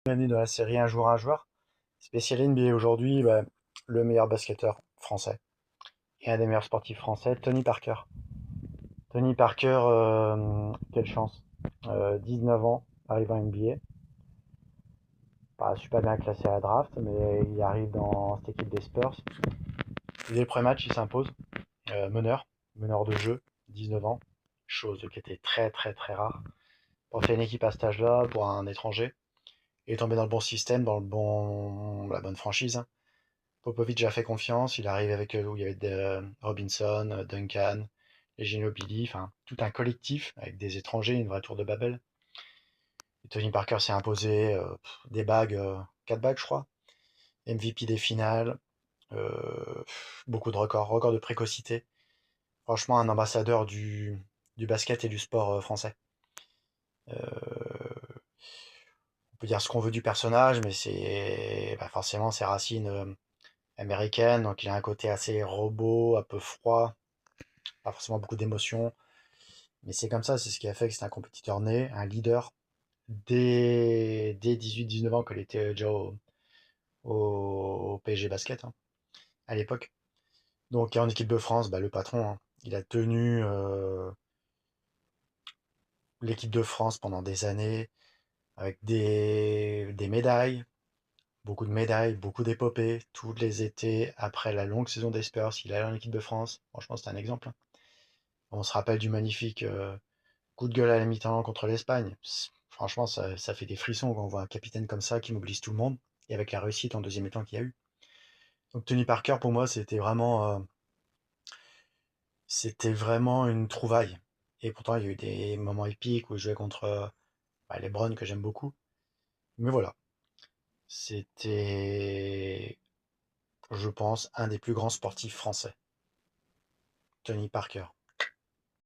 Bienvenue dans la série un joueur. Spécial NBA aujourd'hui, le meilleur basketteur français et un des meilleurs sportifs français, Tony Parker. Tony Parker, quelle chance. 19 ans, arrive en NBA. Pas super bien classé à la draft, mais il arrive dans cette équipe des Spurs. Dès le premier match, il s'impose. Meneur de jeu, 19 ans. Chose qui était très très très rare. Pour faire une équipe à cet âge-là, pour un étranger. Il est tombé dans le bon système, la bonne franchise, hein. Popovic a fait confiance, il arrive avec où il y avait Robinson, Duncan, les Ginobili, enfin tout un collectif avec des étrangers, une vraie tour de Babel. Et Tony Parker s'est imposé des bagues, 4 bagues je crois, MVP des finales, beaucoup de records de précocité. Franchement un ambassadeur du basket et du sport français. Euh, on peut dire ce qu'on veut du personnage, mais c'est forcément ses racines américaines, donc il a un côté assez robot, un peu froid, pas forcément beaucoup d'émotions, mais c'est comme ça, c'est ce qui a fait que c'est un compétiteur né, un leader, dès 18-19 ans qu'il était déjà au PSG Basket, hein, à l'époque. Donc en équipe de France, le patron, hein, il a tenu l'équipe de France pendant des années, avec des médailles, beaucoup de médailles, beaucoup d'épopées, tous les étés, après la longue saison des Spurs, il allait en équipe de France, franchement c'est un exemple, hein. On se rappelle du magnifique coup de gueule à la mi-temps contre l'Espagne. Franchement, ça fait des frissons quand on voit un capitaine comme ça qui mobilise tout le monde, et avec la réussite en deuxième mi-temps qu'il y a eu. Donc Tony Parker, pour moi, c'était vraiment une trouvaille. Et pourtant, il y a eu des moments épiques où il jouait contre les Browns que j'aime beaucoup. Mais voilà, c'était, je pense, un des plus grands sportifs français, Tony Parker.